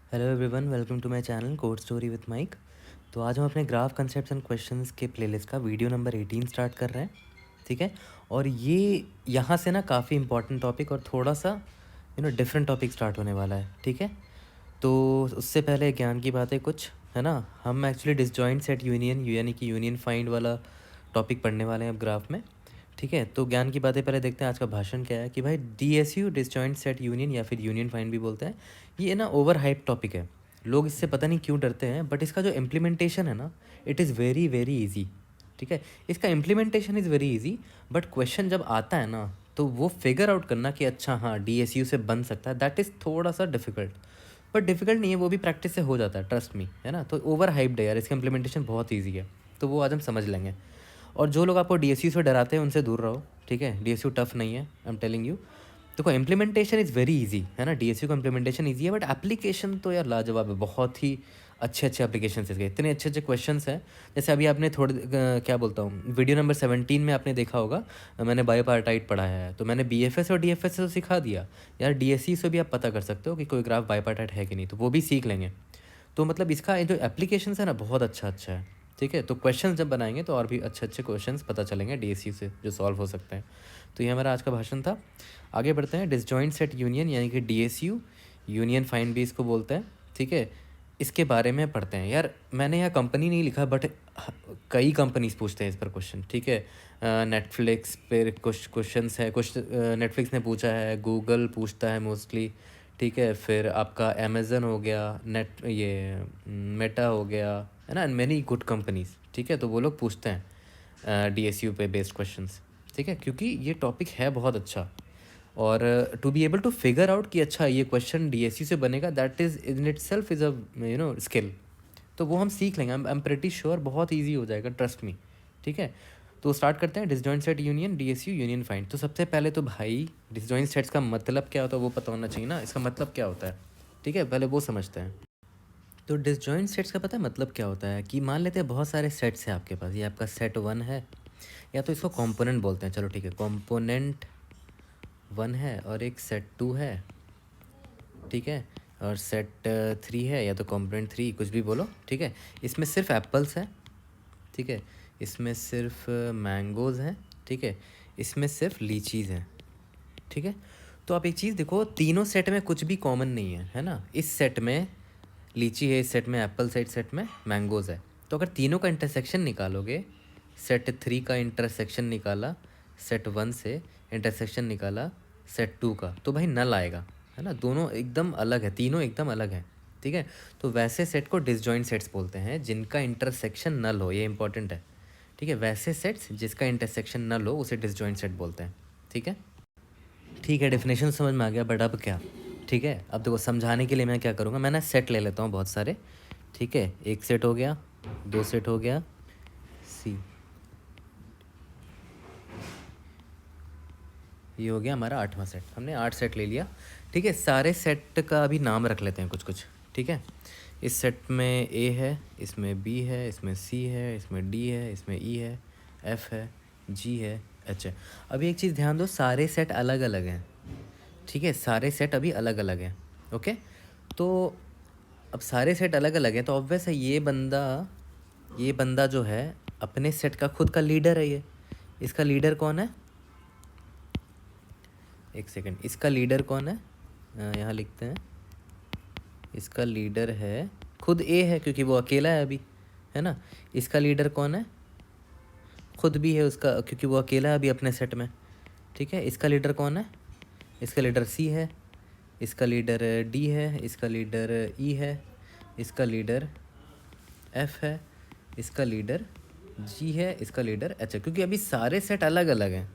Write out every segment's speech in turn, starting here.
Hello everyone, welcome to my channel code story with Mike. तो आज हम अपने ग्राफ कंसेप्ट्स एंड क्वेश्चंस के प्लेलिस्ट का वीडियो नंबर 18 स्टार्ट कर रहे हैं। ठीक है। और ये यहाँ से ना काफ़ी इंपॉर्टेंट टॉपिक और थोड़ा सा डिफरेंट टॉपिक स्टार्ट होने वाला है। ठीक है। तो उससे पहले ज्ञान की बातें कुछ है ना। हम एक्चुअली डिसजॉइंट सेट यूनियन यानी कि यूनियन फाइंड वाला टॉपिक पढ़ने वाले हैं अब ग्राफ में। ठीक है। तो ज्ञान की बातें पहले देखते हैं। आज का भाषण क्या है कि भाई DSU डिसजॉइंट सेट यूनियन या फिर यूनियन फाइंड भी बोलते हैं, ये ना ओवर हाइप टॉपिक है। लोग इससे पता नहीं क्यों डरते हैं, बट इसका जो इम्प्लीमेंटेशन है ना, it is very very easy. ठीक है। इसका implementation is very easy, but question जब आता है ना, तो वो फिगर आउट करना कि अच्छा हाँ DSU से बन सकता है, दैट इज़ थोड़ा सा डिफिकल्ट। बट डिफिकल्ट नहीं है, वो भी प्रैक्टिस से हो जाता है, ट्रस्ट मी, है ना। तो ओवर हाइप्ड है यार, इसका इम्प्लीमेंटेशन बहुत ईजी है। तो वो आज हम समझ लेंगे। और जो लोग आपको DSU से डराते हैं उनसे दूर रहो। ठीक है। DSU टफ नहीं है, आई एम टेलिंग यू। देखो इम्प्लीमेंटेशन इज़ वेरी इजी, है ना। DSU का इम्प्लीमेंटेशन इजी है, बट एप्लीकेशन तो यार लाजवाब है। बहुत ही अच्छे अच्छे एप्लीकेशन इसके, इतने अच्छे अच्छे क्वेश्चंस हैं। जैसे अभी आपने क्या बोलता हूँ, वीडियो नंबर 17 में आपने देखा होगा, मैंने बायोपार्टाइट पढ़ाया है, तो मैंने BFS और DFS से सिखा दिया। यार DSU से भी आप पता कर सकते हो कि कोई ग्राफ बायोपार्टाइट है कि नहीं, तो वो भी सीख लेंगे। तो मतलब इसका जो एप्लीकेशन है ना, बहुत अच्छा अच्छा है। ठीक है। तो क्वेश्चंस जब बनाएंगे तो और भी अच्छे अच्छे क्वेश्चंस पता चलेंगे DSU से जो सॉल्व हो सकते हैं। तो ये हमारा आज का भाषण था। आगे बढ़ते हैं। डिसजॉइंट सेट यूनियन यानी कि DSU, यूनियन फाइंड भी इसको बोलते हैं। ठीक है। इसके बारे में पढ़ते हैं। यार मैंने यहाँ कंपनी नहीं लिखा, बट कई कंपनीज पूछते हैं इस पर क्वेश्चन। ठीक है। नेटफ्लिक्स पर कुछ क्वेश्चंस है, कुछ नेटफ्लिक्स ने पूछा है, गूगल पूछता है मोस्टली। ठीक है। फिर आपका अमेज़न हो गया, नेट ये मेटा हो गया, है ना, एंड मैनी गुड कंपनीज़। ठीक है। तो वो लोग पूछते हैं DSU पे बेस्ड क्वेश्चंस। ठीक है। क्योंकि ये टॉपिक है बहुत अच्छा, और to be able to figure out कि अच्छा ये क्वेश्चन DSU से बनेगा, that is in itself is a skill. तो वो हम सीख लेंगे। आई एम प्रेटी श्योर बहुत ईजी हो जाएगा, ट्रस्ट मी। ठीक है। तो स्टार्ट करते हैं। Disjoint set union, DSU union find. तो सबसे पहले तो भाई डिसजॉइंट सेट्स का मतलब क्या होता है वो पता होना चाहिए ना, इसका मतलब क्या होता है। ठीक है। पहले वो समझते हैं। तो डिसजॉइंट सेट्स का पता है मतलब क्या होता है कि मान लेते हैं बहुत सारे सेट्स हैं आपके पास, ये आपका सेट 1 है, या तो इसको कंपोनेंट बोलते हैं, चलो ठीक है, कंपोनेंट 1 है, और एक सेट 2 है। ठीक है। और सेट 3 है, या तो कंपोनेंट 3, कुछ भी बोलो। ठीक है। इसमें सिर्फ एप्पल्स है। ठीक है। इसमें सिर्फ मैंगोज़ हैं। ठीक है। इसमें सिर्फ लीचीज़ हैं। ठीक है। तो आप एक चीज़ देखो, तीनों सेट में कुछ भी कॉमन नहीं है ना। इस सेट में लीची है, इस सेट में एप्पल है, इस सेट में मैंगोज़ है। तो अगर तीनों का इंटरसेक्शन निकालोगे, सेट 3 का इंटरसेक्शन निकाला सेट 1 से, इंटरसेक्शन निकाला सेट 2 का, तो भाई नल आएगा, है ना। दोनों एकदम अलग है, तीनों एकदम अलग हैं। ठीक है। तो वैसे सेट को डिसजॉइंट सेट्स बोलते हैं जिनका इंटरसेक्शन नल हो, ये इंपॉर्टेंट है। ठीक है। वैसे सेट्स जिसका इंटरसेक्शन नल हो उसे डिसजॉइंट सेट बोलते हैं। ठीक है। ठीक है। डेफिनेशन समझ में आ गया, बट अब क्या। ठीक है। अब देखो समझाने के लिए मैं क्या करूँगा, मैं ना सेट ले लेता हूँ बहुत सारे। ठीक है। एक सेट हो गया, दो सेट हो गया, सी, ये हो गया हमारा 8वां सेट। हमने 8 सेट ले लिया। ठीक है। सारे सेट का अभी नाम रख लेते हैं कुछ कुछ। ठीक है। इस सेट में A है, इसमें B है, इसमें C है, इसमें D है, इसमें E है, F है, G है, H है। अभी एक चीज़ ध्यान दो, सारे सेट अलग अलग हैं। ठीक है। सारे सेट अभी अलग अलग हैं। ओके। तो अब सारे सेट अलग अलग हैं, तो ऑब्वियस है ये बंदा जो है अपने सेट का खुद का लीडर है। ये इसका लीडर कौन है, एक सेकंड, इसका लीडर कौन है, यहाँ लिखते हैं। इसका लीडर है खुद A है, क्योंकि वो अकेला है अभी, है ना। इसका लीडर कौन है, खुद भी है उसका, क्योंकि वो अकेला है अभी अपने सेट में। ठीक है। इसका लीडर कौन है, इसका लीडर C है, इसका लीडर D है, इसका लीडर E है, इसका लीडर F है, इसका लीडर G है, इसका लीडर H है। क्योंकि अभी सारे सेट अलग अलग हैं,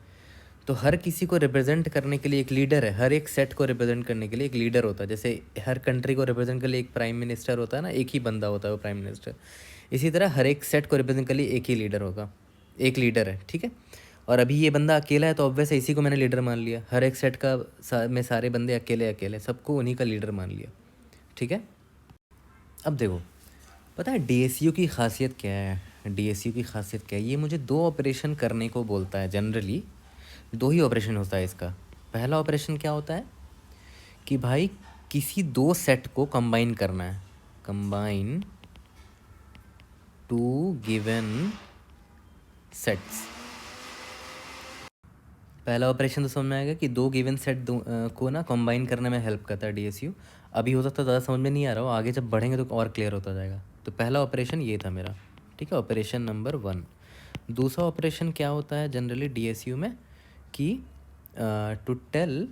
तो हर किसी को रिप्रेजेंट करने के लिए एक लीडर है। हर एक सेट को रिप्रेजेंट करने के लिए एक लीडर होता है। जैसे हर कंट्री को रिप्रेजेंट करने के लिए एक प्राइम मिनिस्टर होता है ना, एक ही बंदा होता है वो प्राइम मिनिस्टर। इसी तरह हर एक सेट को रिप्रेजेंट करने के लिए एक ही लीडर होगा, एक लीडर है। ठीक है। और अभी ये बंदा अकेला है, तो ऑब्वियस है इसी को मैंने लीडर मान लिया। हर एक सेट का में सारे बंदे अकेले अकेले, सबको उन्हीं का लीडर मान लिया। ठीक है। अब देखो, पता है DSU की खासियत क्या है, DSU की खासियत क्या है, ये मुझे 2 ऑपरेशन करने को बोलता है। जनरली 2 ही ऑपरेशन होता है इसका। पहला ऑपरेशन क्या होता है कि भाई किसी दो सेट को कंबाइन करना है, कंबाइन टू गिवन सेट्स। पहला ऑपरेशन तो समझ में आएगा कि दो गिवन सेट को ना कंबाइन करने में हेल्प करता है डीएसयू। अभी हो सकता है ज़्यादा समझ में नहीं आ रहा हो, आगे जब बढ़ेंगे तो और क्लियर होता जाएगा। तो पहला ऑपरेशन ये था मेरा, ठीक है, ऑपरेशन नंबर 1। दूसरा ऑपरेशन क्या होता है जनरली डीएसयू में कि to tell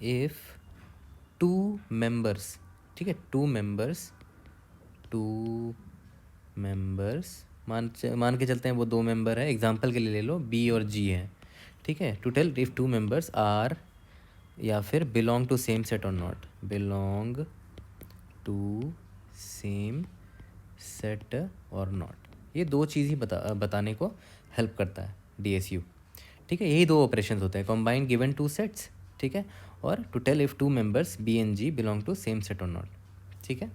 if two members, ठीक है, टू मेंबर्स मान के चलते हैं वो दो मेंबर है, एग्जाम्पल के लिए ले लो बी और जी है, ठीक है। To tell if two members are या फिर बिलोंग टू सेम सेट और not, belong to same set और नॉट, ये दो चीज़ ही बताने को हेल्प करता है डीएसयू, ठीक है। यही दो ऑपरेशंस होते हैं, कंबाइन गिवन टू सेट्स, ठीक है, और to tell if two members B and G belong to same set और नॉट, ठीक है।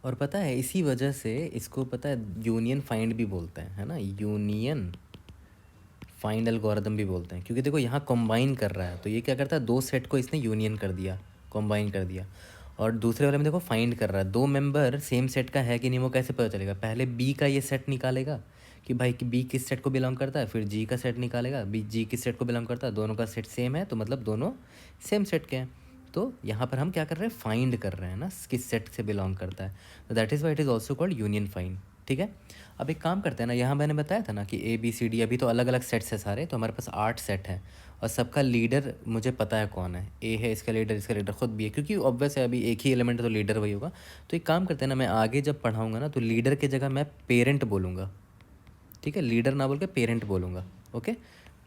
और पता है इसी वजह से इसको पता है यूनियन फाइंड भी बोलते हैं, है ना, यूनियन फाइंड एल्गोरिथम भी बोलते हैं, क्योंकि देखो यहाँ कंबाइन कर रहा है, तो ये क्या करता है, दो सेट को इसने यूनियन कर दिया, कंबाइन कर दिया। और दूसरे वाले में देखो फाइंड कर रहा है, दो मेंबर सेम सेट का है कि नहीं वो कैसे पता चलेगा, पहले बी का ये सेट निकालेगा कि भाई कि बी किस सेट को बिलोंग करता है, फिर जी का सेट निकालेगा, बी जी किस सेट को बिलोंग करता है, दोनों का सेट सेम है तो मतलब दोनों सेम सेट के हैं। तो यहाँ पर हम क्या कर रहे हैं, फाइंड कर रहे हैं ना किस सेट से बिलोंग करता है, तो that is why it is also called union find, ठीक है। अब एक काम करते हैं ना, यहाँ मैंने बताया था ना कि ए बी सी डी अभी तो अलग अलग सेट्स है सारे, तो हमारे पास 8 सेट हैं और सबका लीडर मुझे पता है कौन है, ए है इसका लीडर खुद भी है, क्योंकि ऑब्वियस है अभी एक ही एलिमेंट है तो लीडर वही होगा। तो एक काम करते हैं ना, मैं आगे जब पढ़ाऊँगा ना तो लीडर की जगह मैं पेरेंट बोलूँगा, ठीक है, लीडर ना बोल के पेरेंट बोलूँगा, ओके,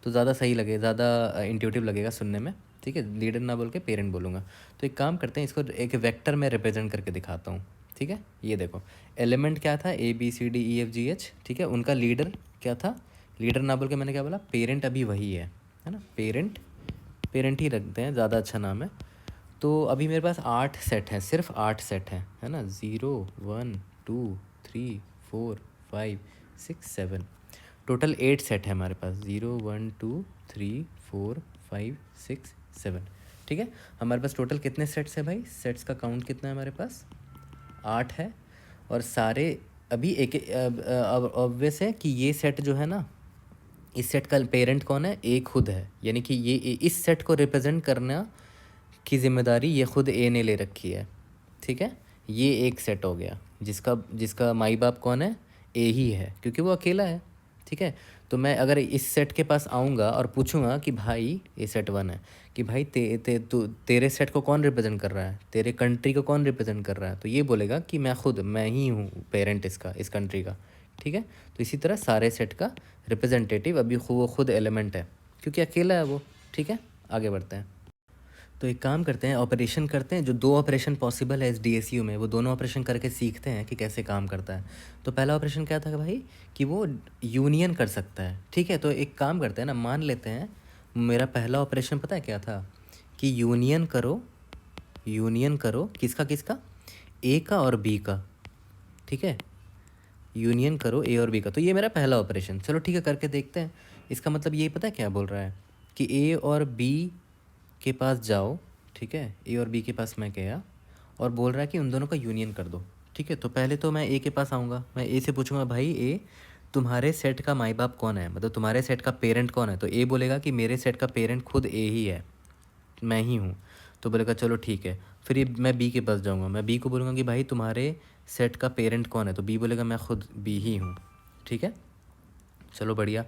तो ज़्यादा सही लगे, ज़्यादा इंट्यूटिव लगेगा सुनने में, ठीक है, लीडर ना बोल के पेरेंट बोलूँगा। तो एक काम करते हैं, इसको एक वेक्टर में रिप्रेजेंट करके दिखाता हूँ, ठीक है। ये देखो एलिमेंट क्या था, A B C D E F G H, ठीक है, उनका लीडर क्या था, लीडर ना बोल के मैंने क्या बोला, पेरेंट अभी वही है ना, पेरेंट ही रखते हैं, ज़्यादा अच्छा नाम है। तो अभी मेरे पास 8 सेट हैं, सिर्फ 8 सेट हैं, है ना, 0 1 2 3 4 5 6 7, टोटल 8 सेट है हमारे पास, 0 1 2 3 4 5 6 7, ठीक है। हमारे पास टोटल कितने सेट्स हैं भाई, सेट्स का काउंट कितना है हमारे पास, 8 है। और सारे अभी एक अब ऑब्वियस है कि ये सेट जो है ना, इस सेट का पेरेंट कौन है, ए खुद है, यानी कि ये इस सेट को रिप्रेजेंट करना की जिम्मेदारी ये खुद ए ने ले रखी है, ठीक है। ये एक सेट हो गया जिसका जिसका माई बाप कौन है, ए ही है, क्योंकि वो अकेला है, ठीक है। तो मैं अगर इस सेट के पास आऊँगा और पूछूंगा कि भाई ये सेट 1 है, कि भाई तेरे सेट को कौन रिप्रेजेंट कर रहा है, तेरे कंट्री को कौन रिप्रेजेंट कर रहा है, तो ये बोलेगा कि मैं ही हूँ पेरेंट इसका, इस कंट्री का, ठीक है। तो इसी तरह सारे सेट का रिप्रेजेंटेटिव अभी वो खुद एलिमेंट है, क्योंकि अकेला है वो, ठीक है। आगे बढ़ते हैं, तो एक काम करते हैं, ऑपरेशन करते हैं, जो दो ऑपरेशन पॉसिबल है इस डीएसयू में वो दोनों ऑपरेशन करके सीखते हैं कि कैसे काम करता है। तो पहला ऑपरेशन क्या था भाई, कि वो यूनियन कर सकता है, ठीक है। तो एक काम करते हैं ना, मान लेते हैं मेरा पहला ऑपरेशन पता है क्या था, कि यूनियन करो किसका किसका, ए का और बी का, ठीक है, यूनियन करो ए और बी का। तो ये मेरा पहला ऑपरेशन, चलो ठीक है करके देखते हैं। इसका मतलब ये पता है क्या बोल रहा है, कि ए और बी के पास जाओ, ठीक है, ए और बी के पास मैं गया और बोल रहा है कि उन दोनों का यूनियन कर दो, ठीक है। तो पहले तो मैं ए के पास आऊँगा, मैं ए से पूछूंगा भाई ए तुम्हारे सेट का माई बाप कौन है, मतलब तुम्हारे सेट का पेरेंट कौन है, तो ए बोलेगा कि मेरे सेट का पेरेंट खुद ए ही है, मैं ही हूँ। तो बोलेगा चलो ठीक है। फिर ये मैं बी के पास जाऊँगा, मैं बी को बोलूँगा कि भाई तुम्हारे सेट का पेरेंट कौन है, तो बी बोलेगा मैं खुद बी ही हूँ, ठीक है, चलो बढ़िया।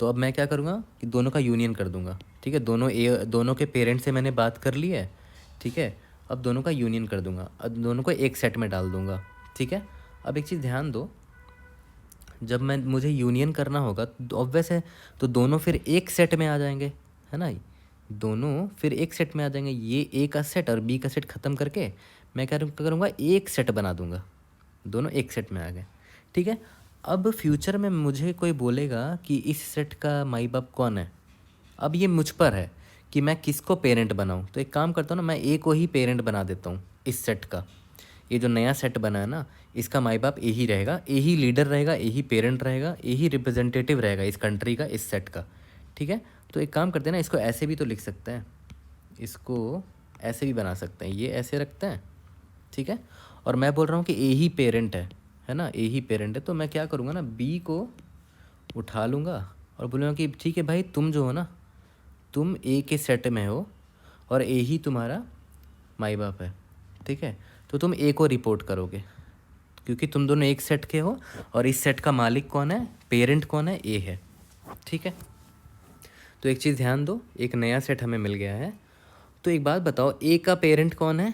तो अब मैं क्या करूँगा कि दोनों का यूनियन कर दूँगा, ठीक है, दोनों के पेरेंट से मैंने बात कर ली है, ठीक है। अब दोनों का यूनियन कर दूँगा, अब दोनों को एक सेट में डाल दूँगा, ठीक है। अब एक चीज़ ध्यान दो, जब मुझे यूनियन करना होगा तो ऑब्वियस है, तो दोनों फिर एक सेट में आ जाएंगे, है ना, दोनों फिर एक सेट में आ जाएंगे। ये ए का सेट और बी का सेट ख़त्म करके मैं क्या करूँगा, एक सेट बना दूँगा, दोनों एक सेट में आ गए, ठीक है। अब फ्यूचर में मुझे कोई बोलेगा कि इस सेट का माई बाप कौन है, अब ये मुझ पर है कि मैं किसको पेरेंट बनाऊँ। तो एक काम करता हूँ ना, मैं ए को ही पेरेंट बना देता हूँ इस सेट का, ये जो नया सेट बना है ना, इसका माई बाप ए ही रहेगा, ए ही लीडर रहेगा, ए ही पेरेंट रहेगा, ए ही रिप्रेजेंटेटिव रहेगा इस कंट्री का, इस सेट का, ठीक है। तो एक काम करते हैं ना, इसको ऐसे भी तो लिख सकते हैं, इसको ऐसे भी बना सकते हैं, ये ऐसे रखते हैं, ठीक है। और मैं बोल रहा हूँ कि ए ही पेरेंट है ना, ए ही पेरेंट है। तो मैं क्या करूँगा ना, बी को उठा लूँगा और बोलूँगा कि ठीक है भाई, तुम जो हो ना, तुम ए के सेट में हो और ए ही तुम्हारा माई बाप है, ठीक है। तो तुम ए को रिपोर्ट करोगे क्योंकि तुम दोनों एक सेट के हो और इस सेट का मालिक कौन है, पेरेंट कौन है, ए है, ठीक है। तो एक चीज़ ध्यान दो, एक नया सेट हमें मिल गया है। तो एक बात बताओ, ए का पेरेंट कौन है?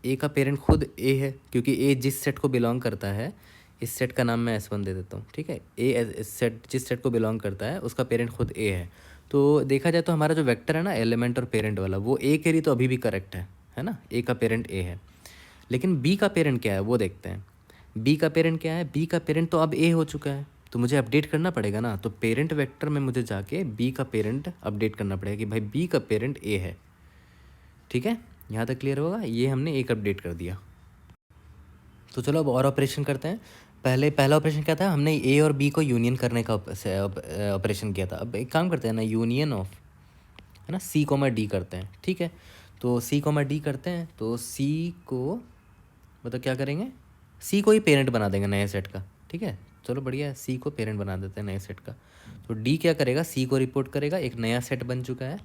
ए का पेरेंट खुद ए है क्योंकि ए जिस सेट को बिलोंग करता है, इस सेट का नाम मैं S1 दे देता हूँ, ठीक है। ए सेट जिस सेट को बिलोंग करता है उसका पेरेंट खुद ए है। तो देखा जाए तो हमारा जो वेक्टर है ना, एलिमेंट और पेरेंट वाला, वो ए के लिए तो अभी भी करेक्ट है ना, ए का पेरेंट ए है। लेकिन बी का पेरेंट क्या है वो देखते हैं। बी का पेरेंट क्या है? बी का पेरेंट तो अब ए हो चुका है, तो मुझे अपडेट करना पड़ेगा ना। तो पेरेंट वेक्टर में मुझे जाके बी का पेरेंट अपडेट करना पड़ेगा कि भाई बी का पेरेंट ए है, ठीक है। यहाँ तक क्लियर होगा, ये हमने एक अपडेट कर दिया। तो चलो अब और ऑपरेशन करते हैं। पहला ऑपरेशन क्या था, हमने ए और बी को यूनियन करने का ऑपरेशन किया था। अब एक काम करते हैं ना, यूनियन ऑफ, है ना, सी कोमा डी करते हैं, ठीक है। तो सी कोमा डी करते हैं, तो सी को मतलब क्या करेंगे, सी को ही पेरेंट बना देंगे नए सेट का, ठीक है। चलो बढ़िया है, सी को पेरेंट बना देते हैं नए सेट का। तो डी क्या करेगा, सी को रिपोर्ट करेगा, एक नया सेट बन चुका है।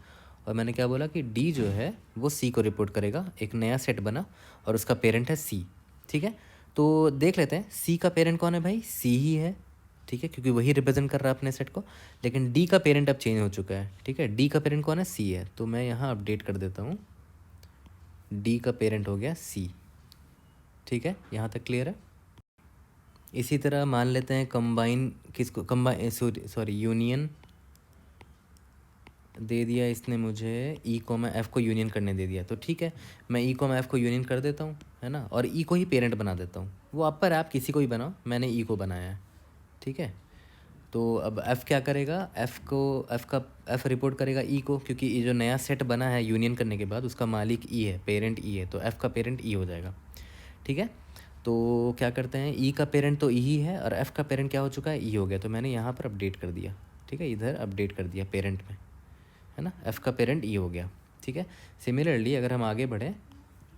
और मैंने क्या बोला कि डी जो है वो सी को रिपोर्ट करेगा, एक नया सेट बना और उसका पेरेंट है सी, ठीक है। तो देख लेते हैं सी का पेरेंट कौन है भाई, सी ही है, ठीक है, क्योंकि वही रिप्रेजेंट कर रहा है अपने सेट को। लेकिन डी का पेरेंट अब चेंज हो चुका है, ठीक है। डी का पेरेंट कौन है, सी है। तो मैं यहाँ अपडेट कर देता हूँ, डी का पेरेंट हो गया सी, ठीक है। यहाँ तक क्लियर है। इसी तरह मान लेते हैं कंबाइन, किसको कंबाइन, सॉरी यूनियन दे दिया इसने मुझे, ई को मैं एफ़ को यूनियन करने दे दिया। तो ठीक है, मैं ई को मैं एफ़ को यूनियन कर देता हूँ, है ना, और ई को ही पेरेंट बना देता हूँ। वो आप पर, आप किसी को ही बनाओ, मैंने ई को बनाया है, ठीक है। तो अब एफ़ क्या करेगा, एफ़ रिपोर्ट करेगा ई को, क्योंकि ये जो नया सेट बना है यूनियन करने के बाद उसका मालिक ई है, पेरेंट ई है, तो एफ़ का पेरेंट ई हो जाएगा, ठीक है। तो क्या करते हैं, ई का पेरेंट तो ई ही है और एफ़ का पेरेंट क्या हो चुका है, ई हो गया। तो मैंने यहाँ पर अपडेट कर दिया, ठीक है, इधर अपडेट कर दिया पेरेंट में, है ना, एफ़ का पेरेंट ई हो गया, ठीक है। सिमिलरली अगर हम आगे बढ़ें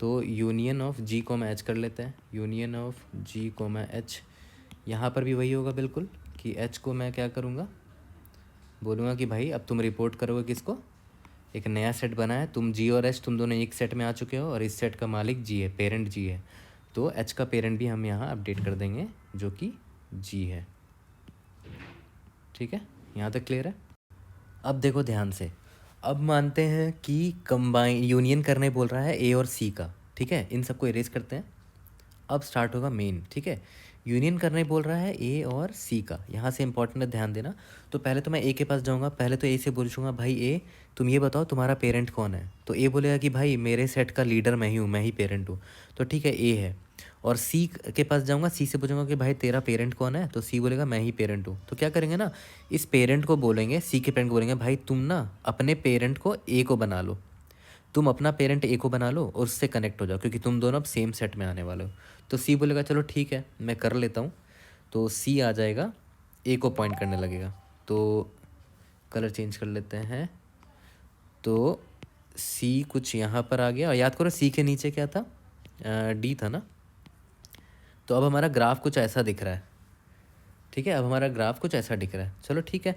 तो यूनियन ऑफ जी को मैं एच कर लेते हैं, यूनियन ऑफ जी को मैं एच, यहाँ पर भी वही होगा बिल्कुल, कि एच को मैं क्या करूँगा, बोलूँगा कि भाई अब तुम रिपोर्ट करोगे किसको, एक नया सेट बना है, तुम जी और एच तुम दोनों एक सेट में आ चुके हो और इस सेट का मालिक जी है, पेरेंट जी है। तो एच का पेरेंट भी हम यहाँ अपडेट कर देंगे जो कि जी है, ठीक है। यहाँ तक क्लियर है। अब देखो ध्यान से, अब मानते हैं कि कंबाइन यूनियन करने बोल रहा है ए और सी का, ठीक है। इन सबको इरेज करते हैं, अब स्टार्ट होगा मेन, ठीक है। यूनियन करने बोल रहा है ए और सी का, यहाँ से इंपॉर्टेंट है, ध्यान देना। तो पहले तो मैं ए के पास जाऊँगा, पहले तो ए से पूछूंगा, भाई ए तुम ये बताओ तुम्हारा पेरेंट कौन है। तो ए बोलेगा कि भाई मेरे सेट का लीडर मैं ही हूँ, मैं ही पेरेंट हूँ। तो ठीक है, ए है। और सी के पास जाऊँगा, सी से पूछूंगा कि भाई तेरा पेरेंट कौन है। तो सी बोलेगा मैं ही पेरेंट हूँ। तो क्या करेंगे ना, इस पेरेंट को बोलेंगे, सी के पेरेंट को बोलेंगे, भाई तुम ना अपने पेरेंट को ए को बना लो, तुम अपना पेरेंट ए को बना लो और उससे कनेक्ट हो जाओ, क्योंकि तुम दोनों अब सेम सेट में आने वाले हो। तो सी बोलेगा चलो ठीक है मैं कर लेता हूँ। तो सी आ जाएगा, ए को पॉइंट करने लगेगा। तो कलर चेंज कर लेते हैं, तो सी कुछ यहाँ पर आ गया, और याद करो सी के नीचे क्या था, डी था ना। तो अब हमारा ग्राफ कुछ ऐसा दिख रहा है, ठीक है, अब हमारा ग्राफ कुछ ऐसा दिख रहा है। चलो ठीक है,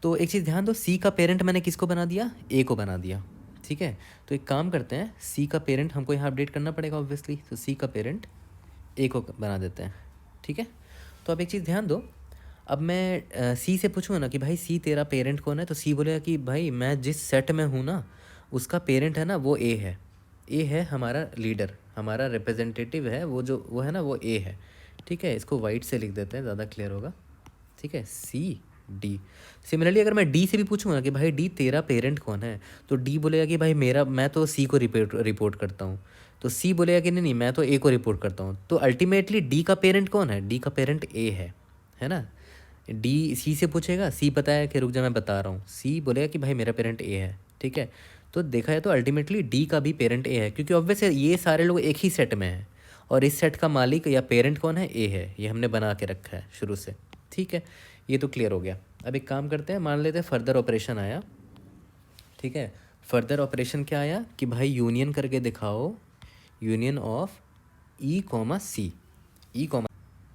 तो एक चीज़ ध्यान दो, सी का पेरेंट मैंने किसको बना दिया, ए को बना दिया, ठीक है। तो एक काम करते हैं, सी का पेरेंट हमको यहाँ अपडेट करना पड़ेगा ऑब्वियसली, तो सी का पेरेंट ए को बना देते हैं, ठीक है। तो अब एक चीज़ ध्यान दो, अब मैं सी से पूछूंगा ना कि भाई सी तेरा पेरेंट कौन है। तो सी बोलेगा कि भाई मैं जिस सेट में हूँ ना उसका पेरेंट है ना वो ए है, ए है हमारा लीडर, हमारा रिप्रेजेंटेटिव है, वो है ना वो ए है, ठीक है। इसको वाइट से लिख देते हैं, ज़्यादा क्लियर होगा, ठीक है, सी डी। सिमिलरली अगर मैं डी से भी पूछूंगा कि भाई डी तेरा पेरेंट कौन है, तो डी बोलेगा कि भाई मैं तो सी को रिपोर्ट करता हूँ। तो सी बोलेगा कि नहीं नहीं मैं तो ए को रिपोर्ट करता हूँ। तो अल्टीमेटली डी का पेरेंट कौन है, डी का पेरेंट ए है ना। डी सी से पूछेगा, सी पता है कि रुक जा मैं बता रहा हूँ, सी बोलेगा कि भाई मेरा पेरेंट ए है, ठीक है। तो देखा जाए तो अल्टीमेटली डी का भी पेरेंट ए है, क्योंकि ऑब्वियस है ये सारे लोग एक ही सेट में हैं और इस सेट का मालिक या पेरेंट कौन है, ए है, ये हमने बना के रखा है शुरू से, ठीक है। ये तो क्लियर हो गया। अब एक काम करते हैं, मान लेते हैं फर्दर ऑपरेशन आया, ठीक है। फर्दर ऑपरेशन क्या आया कि भाई यूनियन करके दिखाओ, union of E comma C, E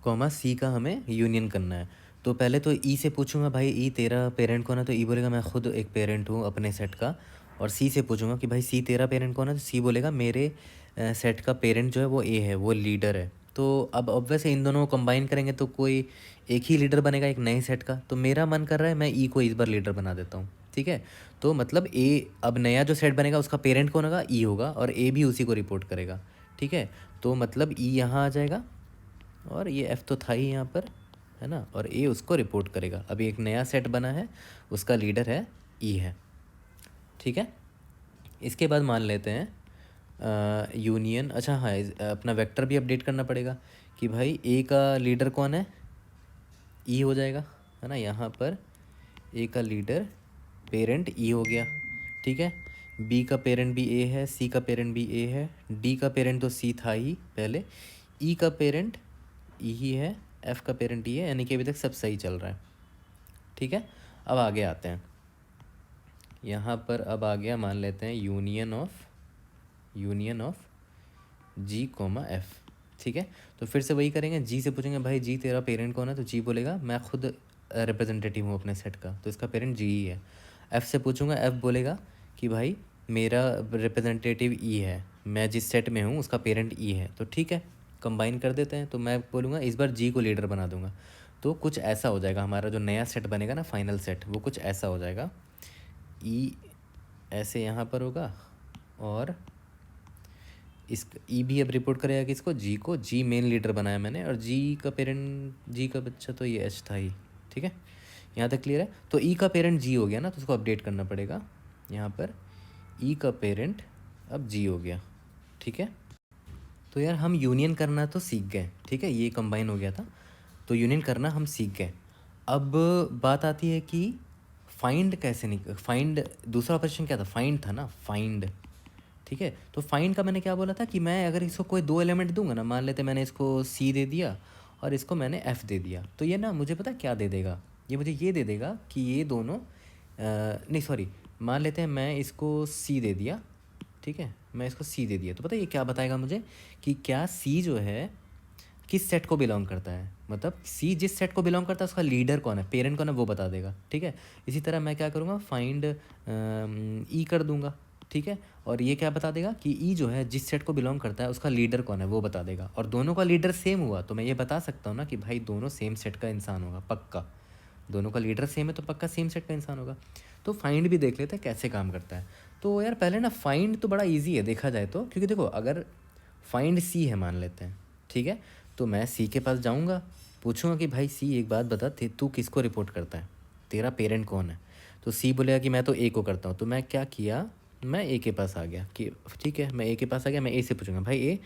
comma C का हमें यूनियन करना है। तो पहले तो ई से पूछूंगा भाई ई तेरा पेरेंट कौन है, तो ई बोलेगा मैं खुद एक पेरेंट हूँ अपने सेट का। और सी से पूछूंगा कि भाई सी तेरा पेरेंट कौन है, तो सी बोलेगा मेरे सेट का पेरेंट जो है वो ए है, वो लीडर है। तो अब ऑब्वियसली इन दोनों को कंबाइन करेंगे तो कोई एक ही लीडर बनेगा एक नए सेट का। तो मेरा मन कर रहा है मैं ई को इस बार लीडर बना देता हूँ, ठीक है। तो मतलब ए, अब नया जो सेट बनेगा उसका पेरेंट कौन होगा, ई होगा, और ए भी उसी को रिपोर्ट करेगा, ठीक है। तो मतलब ई यहाँ आ जाएगा, और ये एफ़ तो था ही यहाँ पर, है ना, और ए उसको रिपोर्ट करेगा। अभी एक नया सेट बना है, उसका लीडर है ई है, ठीक है। इसके बाद मान लेते हैं यूनियन, अच्छा हाँ अपना वेक्टर भी अपडेट करना पड़ेगा कि भाई ए का लीडर कौन है, ई हो जाएगा, है ना। यहाँ पर ए का लीडर पेरेंट ई हो गया, ठीक है। बी का पेरेंट भी ए है, सी का पेरेंट भी ए है, डी का पेरेंट तो सी था ही पहले, ई का पेरेंट ई ही है, एफ़ का पेरेंट ई है, यानी कि अभी तक सब सही चल रहा है, ठीक है। अब आगे आते हैं, यहाँ पर अब आ गया मान लेते हैं union of G comma F, ठीक है। तो फिर से वही करेंगे, जी से पूछेंगे भाई जी तेरा पेरेंट कौन है, तो जी बोलेगा मैं खुद रिप्रेजेंटेटिव हूँ अपने सेट का, तो इसका पेरेंट जी ही है। एफ़ से पूछूंगा, एफ़ बोलेगा कि भाई मेरा रिप्रेजेंटेटिव ई है, मैं जिस सेट में हूँ उसका पेरेंट ई है, तो ठीक है कंबाइन कर देते हैं। तो मैं बोलूँगा इस बार जी को लीडर बना दूंगा, तो कुछ ऐसा हो जाएगा हमारा जो नया सेट बनेगा ना, फाइनल सेट, वो कुछ ऐसा हो जाएगा। ई ऐसे यहाँ पर होगा, और इस ई भी अब रिपोर्ट करेगा किसको, जी को। जी मेन लीडर बनाया मैंने, और जी का पेरेंट, जी का बच्चा तो ये एच था ही, ठीक है। यहाँ तक क्लियर है। तो ई का पेरेंट जी हो गया ना, तो उसको अपडेट करना पड़ेगा यहाँ पर, ई का पेरेंट अब जी हो गया, ठीक है। तो यार हम यूनियन करना तो सीख गए, ठीक है, ये कंबाइन हो गया था, तो यूनियन करना हम सीख गए। अब बात आती है कि फाइंड कैसे नहीं, फाइंड दूसरा ऑपरेशन क्या था, फाइंड था ना, फाइंड, ठीक है। तो फाइंड का मैंने क्या बोला था कि मैं अगर इसको कोई दो एलिमेंट दूंगा ना, मान लेते मैंने इसको सी दे दिया और इसको मैंने एफ़ दे दिया, तो ये ना मुझे पता क्या दे देगा, ये मुझे ये दे देगा कि ये दोनों नहीं सॉरी, मान लेते हैं मैं इसको सी दे दिया, ठीक है, मैं इसको सी दे दिया, तो पता है ये क्या बताएगा मुझे कि क्या सी जो है किस सेट को बिलोंग करता है, मतलब सी जिस सेट को बिलोंग करता है उसका लीडर कौन है, पेरेंट कौन है, वो बता देगा, ठीक है। इसी तरह मैं क्या करूँगा, फाइंड ई कर दूंगा, ठीक है, और ये क्या बता देगा कि ई जो है जिस सेट को बिलोंग करता है उसका लीडर कौन है वो बता देगा। और दोनों का लीडर सेम हुआ तो मैं ये बता सकता हूँ ना कि भाई दोनों सेम सेट का इंसान होगा, पक्का। दोनों का लीडर सेम है तो पक्का सेम सेट का इंसान होगा। तो फाइंड भी देख लेते हैं कैसे काम करता है। तो यार पहले ना फाइंड तो बड़ा ईजी है देखा जाए तो, क्योंकि देखो अगर फाइंड सी है मान लेते हैं, ठीक है, तो मैं सी के पास जाऊँगा, पूछूंगा कि भाई सी एक बात बता, तू किसको रिपोर्ट करता है, तेरा पेरेंट कौन है। तो सी बोलेगा कि मैं तो ए को करता हूँ, तो मैं क्या किया, मैं ए के पास आ गया कि ठीक है, मैं ए के पास आ गया, मैं ए से पूछूंगा भाई ए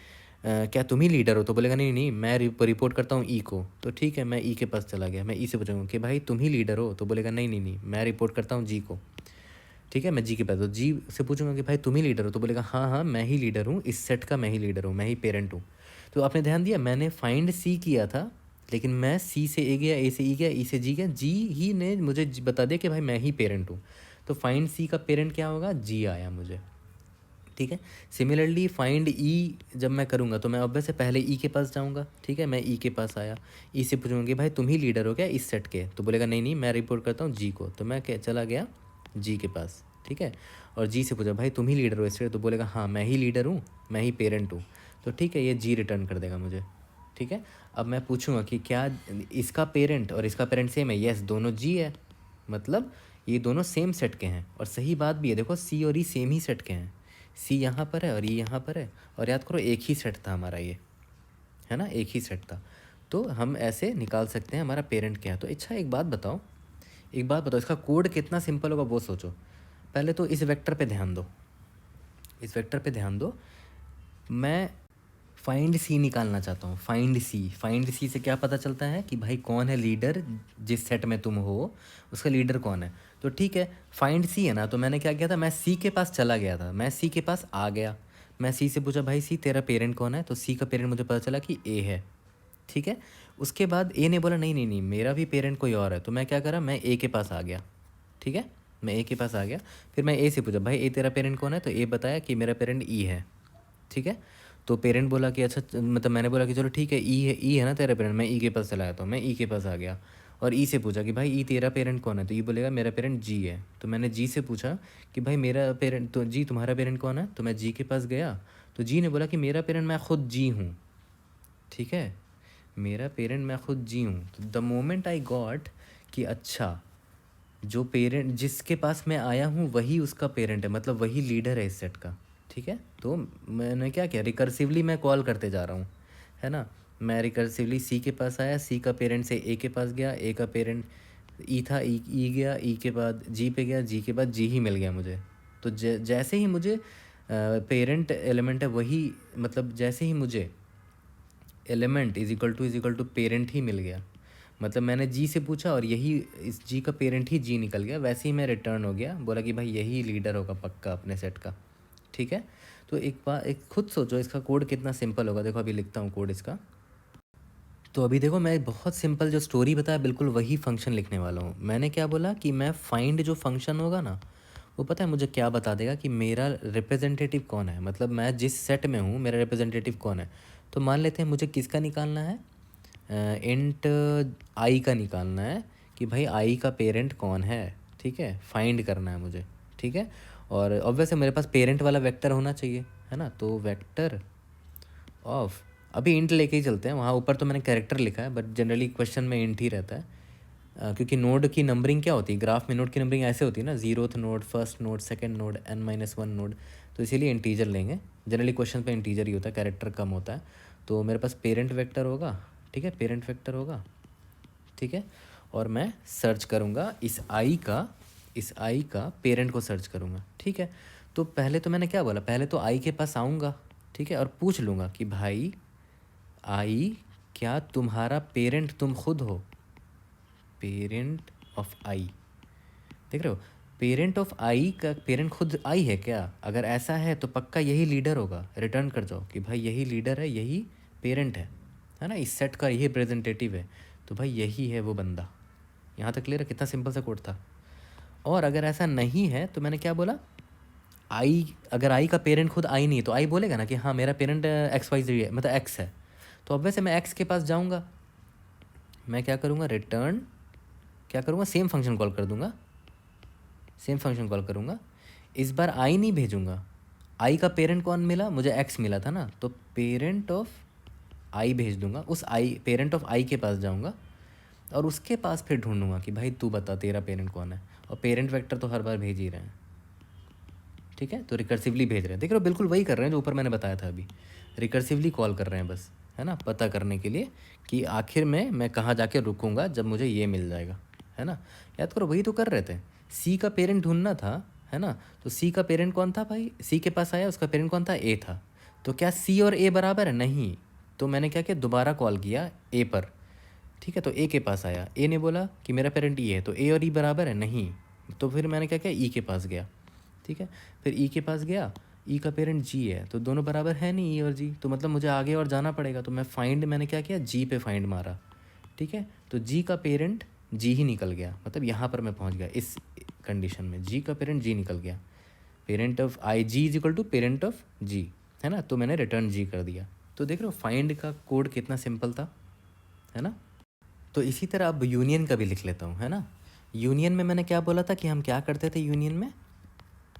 क्या तुम ही लीडर हो, तो बोलेगा नहीं नहीं मैं रिपोर्ट करता हूँ ई को, तो ठीक है मैं ई के पास चला गया, मैं ई से पूछूंगा कि भाई तुम ही लीडर हो, तो बोलेगा नहीं नहीं नहीं मैं रिपोर्ट करता हूँ जी को, ठीक है, मैं जी के पास, तो जी से पूछूंगा कि भाई तुम ही लीडर हो, तो बोलेगा हाँ हाँ मैं ही लीडर हूँ, इस सेट का मैं ही लीडर हूँ, मैं ही पेरेंट हूँ। तो आपने ध्यान दिया मैंने फाइंड सी किया था, लेकिन मैं सी से ए गया, ए से ई गया, ई से जी गया, जी ही ने मुझे बता दिया कि भाई मैं ही पेरेंट हूँ। तो फाइंड सी का पेरेंट क्या होगा, जी आया मुझे, ठीक है। सिमिलरली फाइंड ई जब मैं करूँगा तो मैं ऑब्वियस से पहले ई के पास जाऊँगा, ठीक है, मैं ई के पास आया, ई से पूछूंगा कि भाई तुम ही लीडर हो क्या इस सेट के, तो बोलेगा नहीं नहीं मैं रिपोर्ट करता हूँ जी को, तो मैं क्या चला गया जी के पास, ठीक है। और जी से पूछा भाई तुम ही लीडर हो इस सेट, तो बोलेगा हाँ मैं ही लीडर हूँ, मैं ही पेरेंट हूँ, तो ठीक है ये जी रिटर्न कर देगा मुझे, ठीक है। अब मैं पूछूंगा कि क्या इसका पेरेंट और इसका पेरेंट सेम है, यस दोनों जी है, मतलब ये दोनों सेम सेट के हैं। और सही बात भी है, देखो सी और ई सेम ही सेट के हैं, सी यहाँ पर है और ये यहाँ पर है, और याद करो एक ही सेट था हमारा ये, है ना, एक ही सेट था। तो हम ऐसे निकाल सकते हैं हमारा पेरेंट क्या है। तो अच्छा एक बात बताओ, एक बात बताओ, इसका कोड कितना सिंपल होगा वो सोचो। पहले तो इस वेक्टर पे ध्यान दो, इस वेक्टर पे ध्यान दो, मैं फाइंड सी निकालना चाहता हूँ, फाइंड सी, फाइंड सी से क्या पता चलता है कि भाई कौन है लीडर, जिस सेट में तुम हो उसका लीडर कौन है। तो ठीक है फाइंड सी है ना, तो मैंने क्या किया था, मैं सी के पास चला गया था, मैं सी के पास आ गया, मैं सी से पूछा भाई सी तेरा पेरेंट कौन है, तो सी का पेरेंट मुझे पता चला कि ए है, ठीक है। उसके बाद ए ने बोला नहीं नहीं नहीं मेरा भी पेरेंट कोई और है, तो मैं क्या करा, मैं ए के पास आ गया, ठीक है। मैं ए के पास आ गया, फिर मैं ए से पूछा भाई ए तेरा पेरेंट कौन है, तो ए बताया कि मेरा पेरेंट ई है, ठीक है। तो पेरेंट बोला कि अच्छा, मतलब मैंने बोला कि चलो ठीक है, ई है ना तेरा पेरेंट, मैं ई के पास चला जाता हूँ, मैं ई के पास आ गया और ई से पूछा कि भाई ई तेरा पेरेंट कौन है, तो ई बोलेगा मेरा पेरेंट जी है। तो मैंने जी से पूछा कि भाई मेरा पेरेंट, तो जी तुम्हारा पेरेंट कौन है, तो मैं जी के पास गया, तो जी ने बोला कि मेरा पेरेंट मैं खुद जी हूँ, ठीक है, मेरा पेरेंट मैं खुद जी हूँ। तो द मोमेंट आई गॉट कि अच्छा, जो पेरेंट जिसके पास मैं आया हूँ वही उसका पेरेंट है, मतलब वही लीडर है इस सेट का, ठीक है। तो मैंने क्या किया, रिकर्सिवली मैं कॉल करते जा रहा हूँ, है ना। मैं रिकर्सिवली सी के पास आया, सी का पेरेंट से ए के पास गया, ए का पेरेंट ई था, ई गया, ई के बाद जी पे गया, जी के बाद जी ही मिल गया मुझे। तो जैसे ही मुझे पेरेंट एलिमेंट है वही, मतलब जैसे ही मुझे element is equal to parent ही मिल गया, मतलब मैंने जी से पूछा और यही इस जी का पेरेंट ही जी निकल गया, वैसे ही मैं रिटर्न हो गया, बोला कि भाई यही लीडर होगा पक्का अपने सेट का, ठीक है। तो एक बार एक खुद सोचो इसका कोड कितना सिंपल होगा। देखो अभी लिखता हूँ कोड इसका। तो अभी देखो मैं बहुत सिंपल जो स्टोरी बताया बिल्कुल वही फंक्शन लिखने वाला हूँ। मैंने क्या बोला कि मैं फाइंड जो फंक्शन होगा ना, वो पता है मुझे क्या बता देगा कि मेरा रिप्रेजेंटेटिव कौन है, मतलब मैं जिस सेट में हूँ मेरा रिप्रेजेंटेटिव कौन है। तो मान लेते हैं मुझे किसका निकालना है, इंट आई का निकालना है कि भाई आई का पेरेंट कौन है, ठीक है, फाइंड करना है मुझे, ठीक है। और ऑब्वियस है मेरे पास पेरेंट वाला वेक्टर होना चाहिए, है ना। तो वेक्टर ऑफ, अभी इंट लेके ही चलते हैं, वहाँ ऊपर तो मैंने कैरेक्टर लिखा है बट जनरली क्वेश्चन में इंट ही रहता है, क्योंकि नोड की नंबरिंग क्या होती है ग्राफ में, नोड की नंबरिंग ऐसे होती है ना, 0th node, first node, second node, n-1 node, तो इसीलिए इंटीजर लेंगे। जनरली क्वेश्चन पे इंटीजर ही होता है, कैरेक्टर कम होता है। तो मेरे पास पेरेंट वेक्टर होगा, ठीक है, पेरेंट वेक्टर होगा, ठीक है। और मैं सर्च करूँगा इस आई का पेरेंट को सर्च करूँगा, ठीक है। तो पहले तो मैंने क्या बोला, पहले तो आई के पास आऊँगा, ठीक है, और पूछ लूँगा कि भाई आई क्या तुम्हारा पेरेंट तुम खुद हो, पेरेंट ऑफ आई, देख रहे हो, पेरेंट ऑफ आई का पेरेंट खुद आई है क्या, अगर ऐसा है तो पक्का यही लीडर होगा, रिटर्न कर जाओ कि भाई यही लीडर है, यही पेरेंट है ना, इस सेट का यही रिप्रेजेंटेटिव है, तो भाई यही है वो बंदा। यहाँ तक क्लियर है, कितना सिंपल सा कोड था। और अगर ऐसा नहीं है तो मैंने क्या बोला, आई, अगर आई का पेरेंट खुद आई नहीं है तो आई बोलेगा ना कि हाँ मेरा पेरेंट एक्स वाई जी है, मतलब एक्स है, तो अब वैसे मैं एक्स के पास जाऊँगा, मैं क्या करूँगा, रिटर्न क्या करूँगा, सेम फंक्शन कॉल कर दूँगा, सेम फंक्शन कॉल करूँगा, इस बार आई नहीं भेजूँगा, आई का पेरेंट कौन मिला मुझे, एक्स मिला था ना, तो पेरेंट ऑफ आई भेज दूँगा, उस आई पेरेंट ऑफ आई के पास जाऊँगा और उसके पास फिर ढूंढूंगा कि भाई तू बता तेरा पेरेंट कौन है, और पेरेंट वेक्टर तो हर बार भेज ही रहे हैं, ठीक है, तो रिकर्सिवली भेज रहे हैं, देख रहे हो बिल्कुल वही कर रहे हैं जो ऊपर मैंने बताया था अभी, रिकर्सिवली कॉल कर रहे हैं बस, है ना, पता करने के लिए कि आखिर में मैं कहाँ जाके रुकूंगा जब मुझे ये मिल जाएगा, है ना। याद करो वही तो कर रहे थे, सी का पेरेंट ढूंढना था, है ना। तो सी का पेरेंट कौन था भाई, सी के पास आया, उसका पेरेंट कौन था, ए था। तो क्या सी और ए बराबर है, नहीं, तो मैंने क्या किया, दोबारा कॉल किया ए पर, ठीक है। तो ए के पास आया, ए ने बोला कि मेरा पेरेंट ई है, तो ए और ई बराबर है, नहीं, तो फिर मैंने क्या किया, ई के पास गया, ठीक है। फिर ई के पास गया, ई का पेरेंट जी है, तो दोनों बराबर है नहीं ई और जी, तो मतलब मुझे आगे और जाना पड़ेगा, तो मैं फाइंड, मैंने क्या किया, जी पे फाइंड मारा, ठीक है। तो जी का पेरेंट जी ही निकल गया, मतलब यहाँ पर मैं पहुँच गया, इस कंडीशन में जी का पेरेंट जी निकल गया, parent of I G is equal to parent of G, है ना। तो मैंने रिटर्न जी कर दिया। तो देख रहे हो फाइंड का कोड कितना सिंपल था, है ना। तो इसी तरह अब यूनियन का भी लिख लेता हूँ, है ना। यूनियन में मैंने क्या बोला था कि हम क्या करते थे यूनियन में,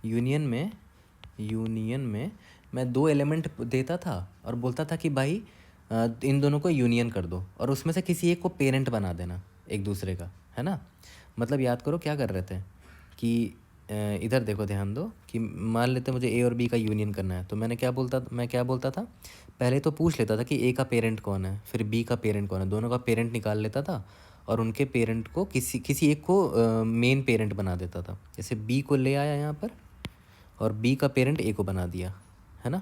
यूनियन में मैं दो एलिमेंट देता था और बोलता था कि भाई इन दोनों को यूनियन कर दो और उसमें से किसी एक को पेरेंट बना देना एक दूसरे का, है ना। मतलब याद करो क्या कर रहे थे कि इधर देखो, ध्यान दो कि मान लेते मुझे ए और बी का यूनियन करना है, तो मैं क्या बोलता था, पहले तो पूछ लेता था कि ए का पेरेंट कौन है, फिर बी का पेरेंट कौन है, दोनों का पेरेंट निकाल लेता था और उनके पेरेंट को किसी एक को मेन पेरेंट बना देता था। जैसे बी को ले आया यहाँ पर और बी का पेरेंट ए को बना दिया, है ना।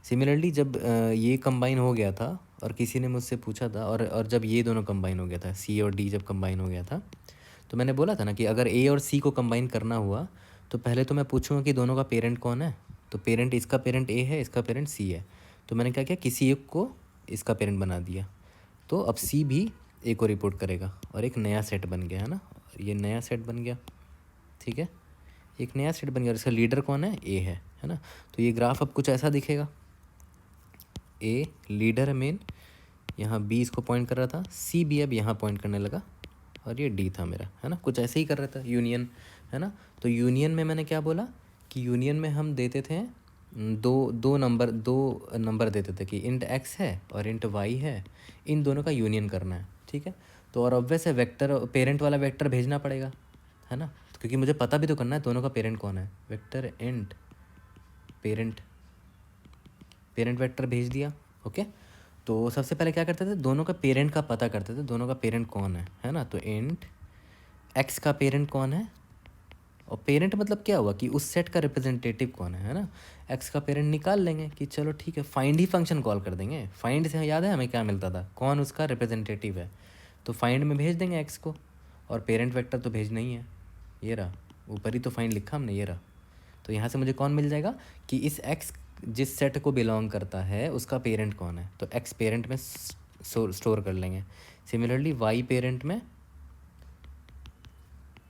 सिमिलरली जब ये कंबाइन हो गया था और किसी ने मुझसे पूछा था, और जब ये दोनों कंबाइन हो गया था, सी और डी जब कंबाइन हो गया था, तो मैंने बोला था ना कि अगर ए और सी को कंबाइन करना हुआ तो पहले तो मैं पूछूंगा कि दोनों का पेरेंट कौन है, तो पेरेंट, इसका पेरेंट ए है, इसका पेरेंट सी है, तो मैंने क्या किया, किसी एक को इसका पेरेंट बना दिया, तो अब सी भी ए को रिपोर्ट करेगा और एक नया सेट बन गया, है ना, और ये नया सेट बन गया, ठीक है, एक नया सेट बन गया और इसका लीडर कौन है, ए है ना। तो ये ग्राफ अब कुछ ऐसा दिखेगा, ए लीडर है मेन, यहाँ बी इसको पॉइंट कर रहा था, सी भी अब यहाँ पॉइंट करने लगा, और ये डी था मेरा, है ना। कुछ ऐसे ही कर रहा था यूनियन, है ना। तो यूनियन में मैंने क्या बोला कि यूनियन में हम देते थे दो नंबर देते थे कि इंट एक्स है और इंट वाई है, इन दोनों का यूनियन करना है, ठीक है। तो और ऑब्वियस है वेक्टर, पेरेंट वाला वेक्टर भेजना पड़ेगा, है ना, क्योंकि मुझे पता भी तो करना है दोनों का पेरेंट कौन है। वेक्टर इंट पेरेंट वेक्टर भेज दिया, ओके। तो सबसे पहले क्या करते थे, दोनों का पेरेंट का पता करते थे, दोनों का पेरेंट कौन है ना। तो इंट एक्स का पेरेंट कौन है, और पेरेंट मतलब क्या हुआ कि उस सेट का रिप्रेजेंटेटिव कौन है ना। एक्स का पेरेंट निकाल लेंगे कि चलो ठीक है, फाइंड ही फंक्शन कॉल कर देंगे। फाइंड से याद है हमें क्या मिलता था, कौन उसका रिप्रेजेंटेटिव है, तो फाइंड में भेज देंगे एक्स को, और पेरेंट वेक्टर तो भेजना ही है, ये रहा ऊपर ही तो फाइंड लिखा हमने, ये रहा। तो यहाँ से मुझे कौन मिल जाएगा कि इस एक्स जिस सेट को बिलोंग करता है उसका पेरेंट कौन है, तो एक्स पेरेंट में स्टोर कर लेंगे। सिमिलरली वाई पेरेंट में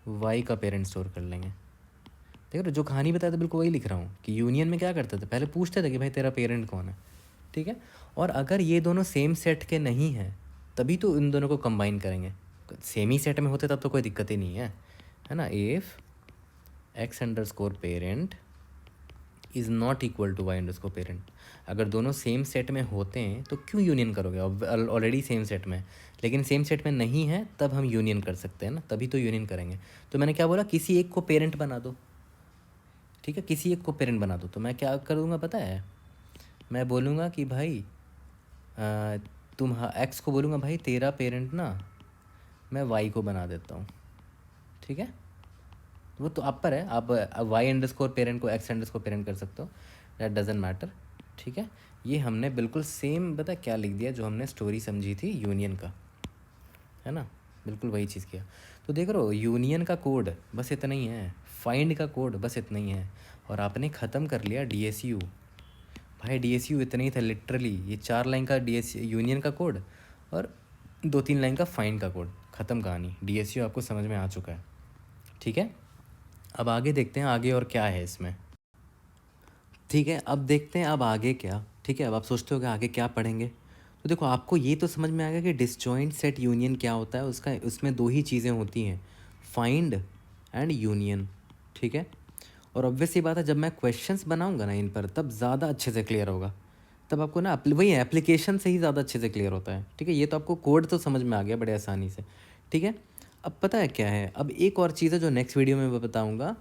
वाई का पेरेंट स्टोर कर लेंगे। देखो जो कहानी बताया था बिल्कुल वही लिख रहा हूँ कि यूनियन में क्या करते थे, पहले पूछते थे कि भाई तेरा पेरेंट कौन है, ठीक है। और अगर ये दोनों सेम सेट के नहीं हैं तभी तो इन दोनों को कंबाइन करेंगे, सेम ही सेट में होते तब तो कोई दिक्कत ही नहीं है ना। If X underscore parent is not equal to Y underscore parent, अगर दोनों सेम सेट में होते हैं तो क्यों यूनियन करोगे, ऑलरेडी सेम सेट में। लेकिन सेम सेट में नहीं है तब हम यूनियन कर सकते हैं ना, तभी तो यूनियन करेंगे। तो मैंने क्या बोला, किसी एक को पेरेंट बना दो, ठीक है, किसी एक को पेरेंट बना दो। तो मैं क्या करूँगा पता है, मैं बोलूँगा कि भाई तुम एक्स को बोलूँगा भाई तेरा पेरेंट ना मैं वाई को बना देता हूँ, ठीक है। वो तो आप पर है, आप वाई अंडर स्कोर पेरेंट को एक्स अंडर स्कोर पेरेंट कर सकते हो, दैट डजेंट मैटर, ठीक है। ये हमने बिल्कुल सेम पता क्या लिख दिया जो हमने स्टोरी समझी थी यूनियन का, है ना, बिल्कुल वही चीज़ किया। तो देख रहे हो यूनियन का कोड बस इतना ही है, फाइंड का कोड बस इतना ही है, और आपने ख़त्म कर लिया DSU। भाई DSU इतना ही था लिटरली, ये 4 लाइन का DSU यूनियन का कोड और 2-3 लाइन का फाइंड का कोड, ख़त्म कहानी। DSU आपको समझ में आ चुका है, ठीक है। अब आगे देखते हैं आगे और क्या है इसमें, ठीक है। अब देखते हैं अब आगे क्या, ठीक है। अब आप सोचते हो कि आगे क्या पढ़ेंगे, तो देखो आपको ये तो समझ में आ गया कि डिसजॉइंट सेट यूनियन क्या होता है, उसका उसमें 2 ही चीज़ें होती हैं, फाइंड एंड यूनियन, ठीक है। और ऑब्वियस सी बात है जब मैं क्वेश्चंस बनाऊंगा ना इन पर तब ज़्यादा अच्छे से क्लियर होगा, तब आपको ना वही एप्लीकेशन से ही ज़्यादा अच्छे से क्लियर होता है, ठीक है। ये तो आपको कोड तो समझ में आ गया बड़े आसानी से, ठीक है। अब पता है क्या है, अब एक और चीज़ है जो नेक्स्ट वीडियो में मैं बताऊँगा।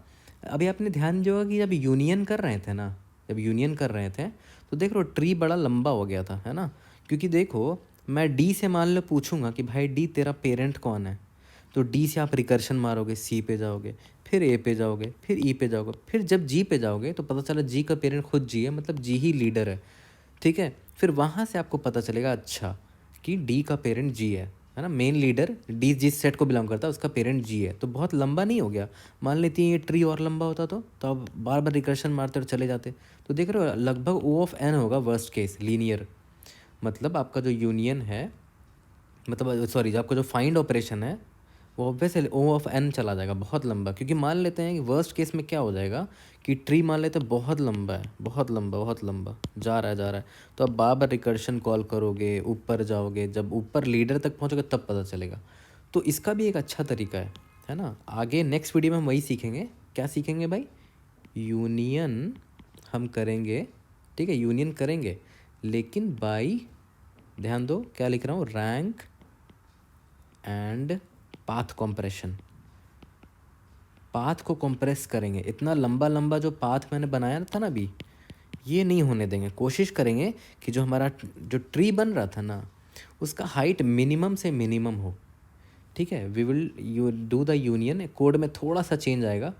अभी आपने ध्यान दिया होगा कि जब यूनियन कर रहे थे ना, जब यूनियन कर रहे थे तो देख लो ट्री बड़ा लंबा हो गया था, है ना। क्योंकि देखो मैं डी से मान लो पूछूंगा कि भाई डी तेरा पेरेंट कौन है, तो डी से आप रिकर्शन मारोगे, सी पे जाओगे, फिर ए पे जाओगे, फिर ई पे जाओगे, फिर जब जी पे जाओगे तो पता चला जी का पेरेंट खुद जी है, मतलब जी ही लीडर है, ठीक है। फिर वहाँ से आपको पता चलेगा अच्छा कि डी का पेरेंट जी है ना। मेन लीडर डी जिस सेट को बिलोंग करता है उसका पेरेंट जी है, तो बहुत लंबा नहीं हो गया। मान लेती हैं ये ट्री और लंबा होता तो आप बार बार रिकर्शन मारते और चले जाते। तो देख रहे हो लगभग O(n) होगा वर्स्ट केस लीनियर, मतलब आपका जो यूनियन है, मतलब सॉरी जो आपका जो फाइंड ऑपरेशन है वो ऑब्वियसली O(n) चला जाएगा बहुत लंबा। क्योंकि मान लेते हैं कि वर्स्ट केस में क्या हो जाएगा कि ट्री मान लेते हैं बहुत लंबा है, बहुत लंबा जा रहा है, तो आप बार बार रिकर्शन कॉल करोगे, ऊपर जाओगे, जब ऊपर लीडर तक पहुँचोगे तब पता चलेगा। तो इसका भी एक अच्छा तरीका है ना। आगे नेक्स्ट वीडियो में हम वही सीखेंगे, क्या सीखेंगे भाई, यूनियन हम करेंगे, ठीक है, यूनियन करेंगे लेकिन बाई, ध्यान दो क्या लिख रहा हूँ, rank and path compression. Path को कॉम्प्रेस करेंगे, इतना लंबा जो पाथ मैंने बनाया था ना अभी, ये नहीं होने देंगे। कोशिश करेंगे कि जो हमारा जो ट्री बन रहा था ना उसका हाइट मिनिमम से मिनिमम हो, ठीक है। We will do the union, code में थोड़ा सा चेंज आएगा,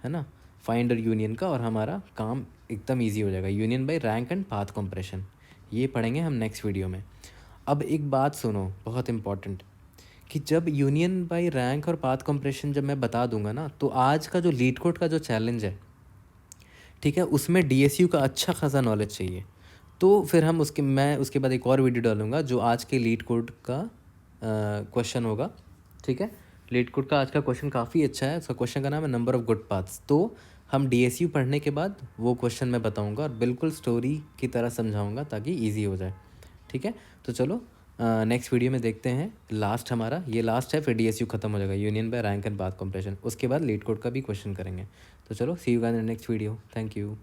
है ना, फाइंड और यूनियन का, और हमारा काम एकदम ईजी हो जाएगा। Union by rank and path compression ये पढ़ेंगे हम नेक्स्ट वीडियो में। अब एक बात सुनो बहुत इंपॉर्टेंट, कि जब यूनियन बाई रैंक और पाथ कंप्रेशन जब मैं बता दूंगा ना, तो आज का जो लीड कोड का जो चैलेंज है, ठीक है, उसमें DSU का अच्छा खासा नॉलेज चाहिए। तो फिर हम मैं उसके बाद एक और वीडियो डालूंगा जो आज के लीड कोड का क्वेश्चन होगा, ठीक है। लेट कोड का आज का क्वेश्चन काफ़ी अच्छा है। उसका क्वेश्चन का नाम है नंबर ऑफ गुड पाथ्स। तो हम डीएसयू पढ़ने के बाद वो क्वेश्चन मैं बताऊंगा और बिल्कुल स्टोरी की तरह समझाऊंगा ताकि इजी हो जाए। ठीक है, तो चलो नेक्स्ट वीडियो में देखते हैं। लास्ट हमारा ये लास्ट है, फिर डीएसयू खत्म हो जाएगा, union by rank and path compression. उसके बाद लेट कोड का भी क्वेश्चन करेंगे। तो चलो see you guys in next video. Thank you.